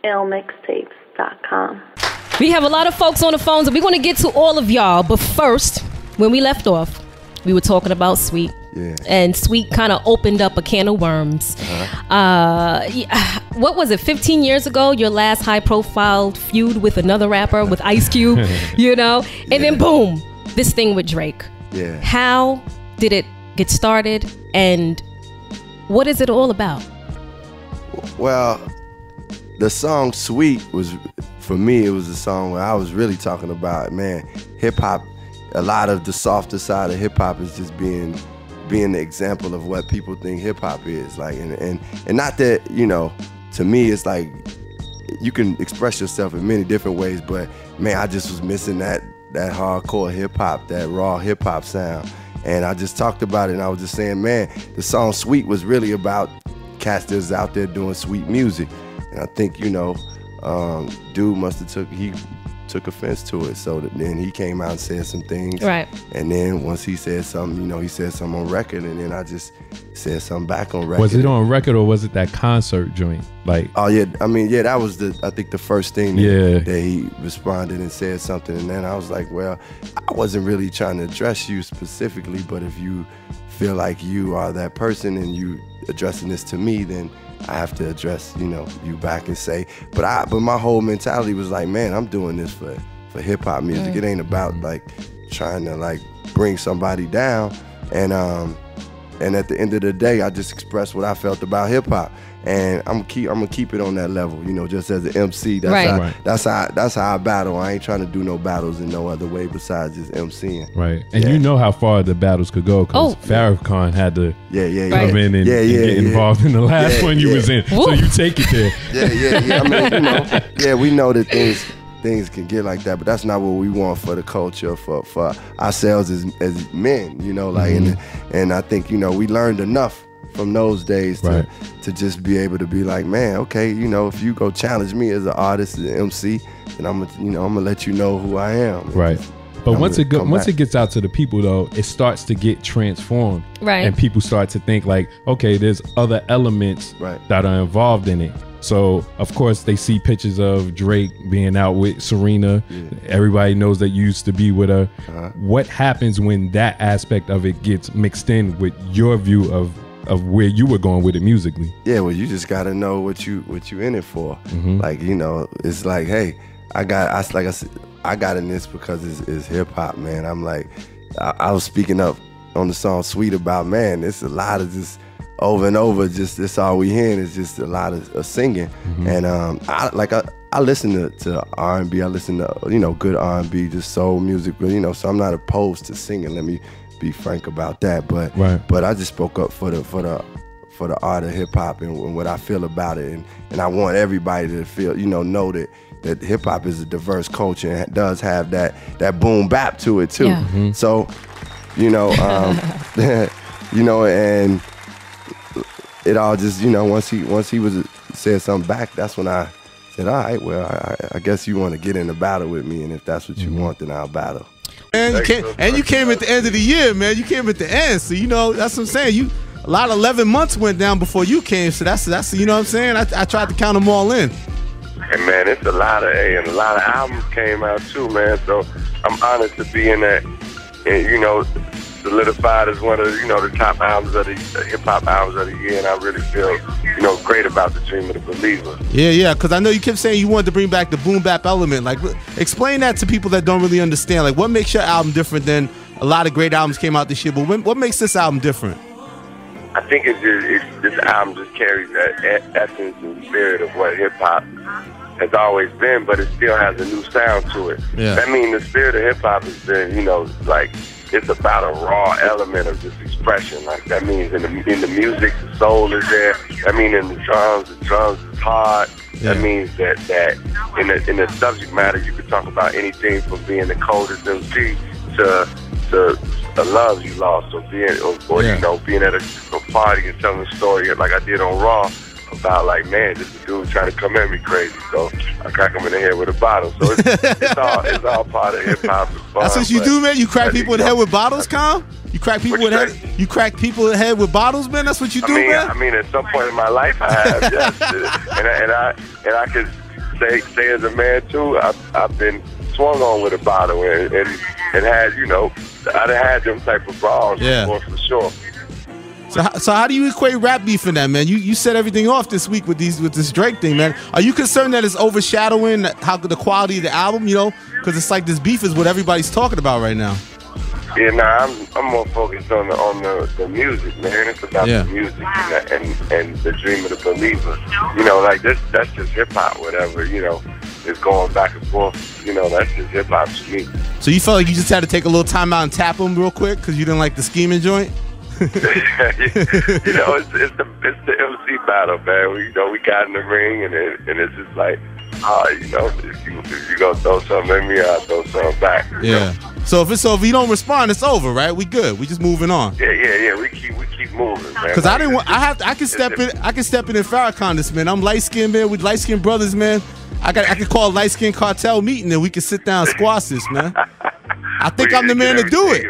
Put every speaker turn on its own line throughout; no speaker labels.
illmixtapes.com.
We have a lot of folks on the phones, and we're going to get to all of y'all. But first, when we left off, we were talking about Sweet.
Yeah.
And Sweet kind of opened up a can of worms. What was it, 15 years ago, your last high-profile feud with another rapper, with Ice Cube, you know? And then boom, this thing with Drake.
Yeah.
How did it get started, and what is it all about?
Well, the song Sweet was, for me, it was a song where I was really talking about, man, hip-hop. A lot of the softer side of hip-hop is just being the example of what people think hip-hop is. Like, and not that, you know, to me, it's like, you can express yourself in many different ways, but, man, I just was missing that hardcore hip-hop, that raw hip-hop sound. And I just talked about it, and I was just saying, man, the song Sweet was really about cats that's out there doing sweet music. And I think, you know, dude must have took offense to it. So then he came out and said some things.
Right.
And then once he said something, you know, he said something on record, and then I just said something back on record.
Was it on record, or was it that concert joint? Like,
oh yeah, I mean, yeah, that was I think the first thing that he responded and said something. And then I was like, well, I wasn't really trying to address you specifically, but if you feel like you are that person and you addressing this to me, then I have to address, you know, you back and say, but my whole mentality was like, man, I'm doing this for hip hop music. It ain't about like trying to like bring somebody down. And at the end of the day, I just expressed what I felt about hip hop. And I'm gonna keep it on that level, you know, just as an MC. That's how I battle. I ain't trying to do no battles in no other way besides just MCing.
Right. And you know how far the battles could go, because Farrakhan had to come in and get involved in the last one you was in. Woo. So you take it there.
I mean, you know, we know that things can get like that, but that's not what we want for the culture, for ourselves as men, you know, like, and I think, you know, we learned enough from those days to just be able to be like, man, okay, you know, if you go challenge me as an artist, as an MC, then I'm gonna let you know who I am.
Right. But once it gets out to the people, though, it starts to get transformed.
Right.
And people start to think like, okay, there's other elements that are involved in it. So, of course, they see pictures of Drake being out with Serena. Yeah. Everybody knows that you used to be with her. What happens when that aspect of it gets mixed in with your view of where you were going with it musically? Yeah,
well, you just got to know what you in it for. Like, you know, it's like, hey, I got in this because it's hip hop, man. I'm like, I was speaking up on the song Sweet about, man, it's a lot of just over and over, just this all we hearing is just a lot of singing. And I listen to R&B, I listen to, you know, good R&B, just soul music, but, you know, so I'm not opposed to singing. Let me be frank about that, but I just spoke up for the art of hip hop and what I feel about it, and I want everybody to feel, you know that hip hop is a diverse culture and it does have that boom bap to it too. Yeah. So, you know, you know, and it all just, you know, once he said something back, that's when I said, all right, well, I guess you want to get in a battle with me, and if that's what you want, then I'll battle.
And you came at the end of the year, man. You came at the end, so you know that's what I'm saying. A lot of 11 months went down before you came, so that's you know what I'm saying. I tried to count them all in.
And man, it's a lot of albums came out too, man. So I'm honored to be in that, and you know, solidified as one of the top albums of the hip hop albums of the year, and I really feel great about the Dream of the Believer. Yeah,
because I know you kept saying you wanted to bring back the boom bap element. Like, explain that to people that don't really understand. Like, what makes your album different than a lot of great albums came out this year? But what makes this album different?
I think this album just carries that essence and spirit of what hip hop has always been, but it still has a new sound to it. Yeah. That means the spirit of hip hop has been, like, it's about a raw element of this expression. Like, that means in the music, the soul is there. That means in the drums is hard. Yeah. That means that in the subject matter, you could talk about anything from being the coldest MC to the love you lost, or being at a party and telling a story like I did on Raw about, like, man, this is a dude trying to come at me crazy, so I crack him in the head with a bottle. So it's all part of hip hop.
That's what you do, man. You crack people in the head with bottles, Com? You crack people in the head with bottles, man. That's what you do, man.
I mean, at some point in my life, I have, yes, and I could say as a man too, I've been swung on with a bottle and had, you know, I done had them type of brawls for sure.
So how do you equate rap beef in that, man? You set everything off this week with this Drake thing, man. Are you concerned that it's overshadowing how the quality of the album, you know? Because it's like this beef is what everybody's talking about right now.
Yeah, nah, I'm more focused on the music, man. It's about the music and the dream of the believer. You know, like that's just hip hop, whatever. You know, it's going back and forth. You know, that's just hip hop to me.
So you felt like you just had to take a little time out and tap him real quick because you didn't like the Schemin joint?
You know, it's the MC battle, man. We got in the ring and it's just like, you know, if you gonna throw something at me, I'll throw something back. You know?
So if you don't respond, it's over, right? We good. We just moving on.
Yeah. We keep moving, man.
Because I can step in Farrakhan this, man. I'm light skinned, man. We light skinned brothers, man. I could call a light skinned cartel meeting and we can sit down and squash this, man. I think I'm the man to do it.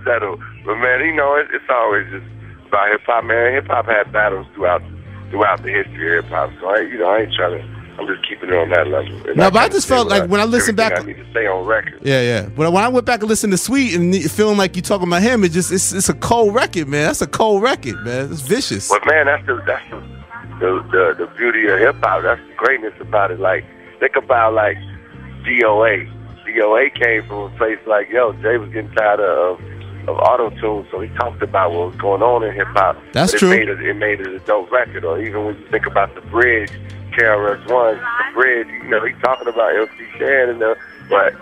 Settled. But man, you know, it's always just about hip hop, man. Hip hop had battles throughout the history of hip hop. So I ain't trying to. I'm just keeping it on that level.
No, but I just felt like when I listened back,
I need to stay on record.
Yeah. But when I went back and listened to Sweet and feeling like you talking about him, it's a cold record, man. That's a cold record, man. It's vicious.
But man, that's the beauty of hip hop. That's the greatness about it. Like think about like DOA. DOA came from a place like, Jay was getting tired of auto-tune, so he talked about what was going on in hip-hop.
That's true.
It made it a dope record. Or even when you think about The Bridge, KRS-One, The Bridge, you know, he's talking about MC Shan but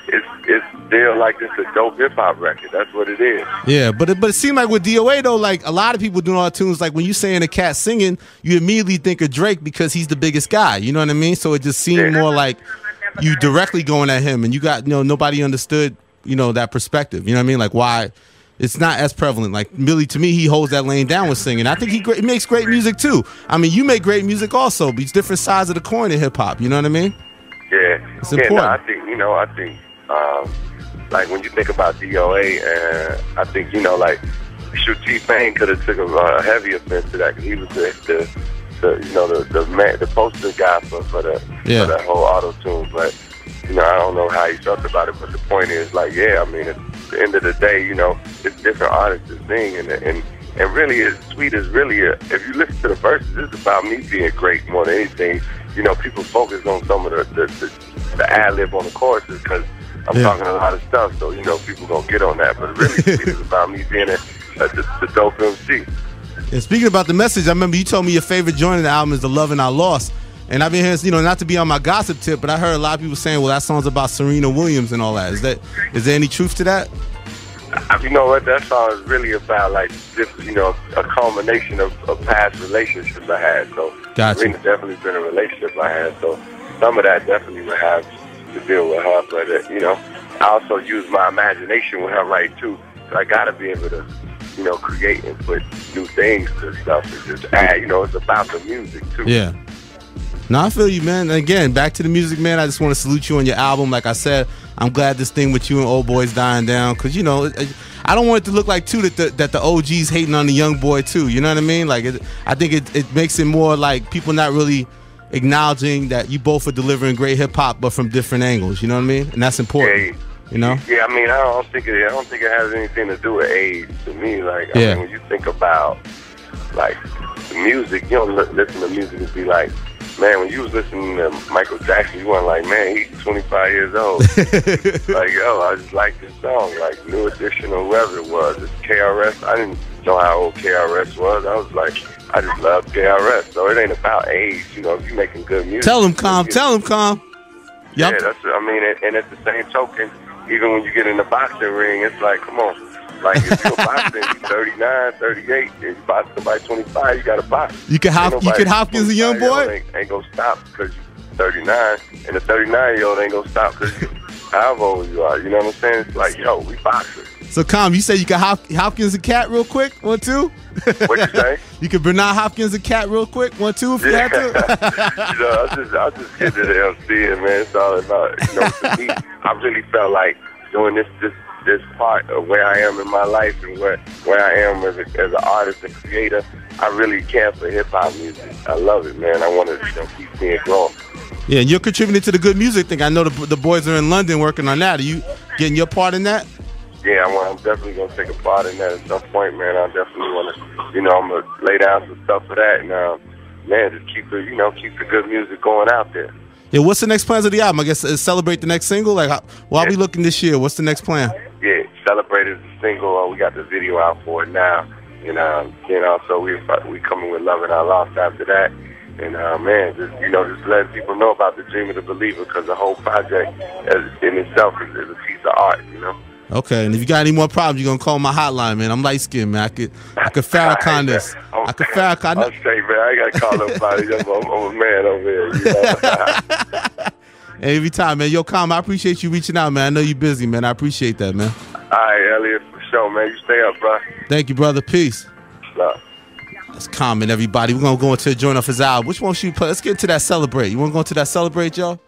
it's still like it's a dope hip-hop record. That's what it is.
Yeah, but it seemed like with DOA, though, like a lot of people doing auto-tunes, like when you saying a cat singing, you immediately think of Drake because he's the biggest guy. You know what I mean? So it just seemed more like you directly going at him, and you got, nobody understood, that perspective. You know what I mean? Like why it's not as prevalent. Like Millie, to me, he holds that lane down with singing. I think he makes great music too. I mean, you make great music also, but it's different sides of the coin in hip hop. You know what I mean?
Yeah,
it's important.
No, I think, like when you think about DOA, and I think like T-Pain could have took a heavy offense to that because he was the poster guy for that whole auto tune. But I don't know how he felt about it. But the point is, like, I mean, at the end of the day, it's different artists that sing, and really, Sweet is really if you listen to the verses, it's about me being great more than anything. People focus on some of the ad lib on the choruses because I'm talking a lot of stuff, so people gonna get on that. But really, Sweet is about me being the dope MC.
And speaking about the message, I remember you told me your favorite joint in the album is The Love and I Lost. And I've been hearing, not to be on my gossip tip, but I heard a lot of people saying, well, that song's about Serena Williams and all that. Is there any truth to that?
You know what? That song is really about, like, just, a culmination of past relationships I had. So Serena's definitely been a relationship I had. So some of that definitely would have to deal with her. But, I also use my imagination with her, right, too. So I got to be able to, create and put new things to stuff and just add, it's about the music too.
Yeah. No, I feel you, man. And again, back to the music, man. I just want to salute you on your album. Like I said, I'm glad this thing with you and Old Boy's dying down because, I don't want it to look like, too, that the OG's hating on the young boy, too. You know what I mean? Like, I think it makes it more like people not really acknowledging that you both are delivering great hip-hop, but from different angles. You know what I mean? And that's important.
Yeah, I mean, I don't think it has anything to do with age to me. Like, I mean, when you think about like the music, you don't listen to music and be like, man, when you was listening to Michael Jackson, you weren't like, man, he's 25 years old. Like, I just like this song, like New Edition or whoever it was. It's KRS. I didn't know how old KRS was. I was like, I just love KRS. So it ain't about age, if you're making good music.
Tell him, Calm. Yep.
Yeah, I mean, and at the same token, even when you get in the boxing ring, it's like, come on. Like, if you're boxing, you're 39, 38, if you box somebody 25, you got to box.
You can Hopkins a young boy?
Ain't going to stop because you're 39, and the 39-year-old ain't going to stop because however old you are. You know what I'm saying? It's like, we boxing.
So, Calm, you say you can Hopkins a cat real quick? 1, 2?
What you say?
You can Bernard Hopkins a cat real quick? 1, 2 if you had
to? I'll just get to the MC, and man, it's all about, to me, I really felt like doing this part of where I am in my life and where I am as an artist and creator, I really care for hip hop music. I love it, man. I want to keep seeing it growing.
Yeah, and you're contributing to the good music thing. I know the boys are in London working on that. Are you getting your part in that?
Yeah, I'm definitely gonna take a part in that at some point, man. I definitely want to, I'm gonna lay down some stuff for that, and man, just keep the good music going out there.
Yeah, what's the next plans of the album? I guess celebrate the next single. Like, are we looking this year? What's the next plan?
Yeah, celebrate the single. We got the video out for it now, and so we coming with Loving Our Lost after that. And man, just letting people know about the Dream of the Believer, because the whole project in itself is a piece of art,
Okay, and if you got any more problems, you're gonna call my hotline, man. I'm light skinned, man. I could Farrakhan this. I could Farrakhan.
I'm straight, man. I ain't gotta call nobody. I'm a man over here.
Hey, every time, man. Yo, Calm, I appreciate you reaching out, man. I know you're busy, man. I appreciate that, man.
All right, Elliot, for sure, man. You stay up, bro.
Thank you, brother. Peace.
Love.
That's Common, everybody. We're gonna go into a joint off his album. Which one should you play? Let's get into that Celebrate. You wanna go into that Celebrate, y'all?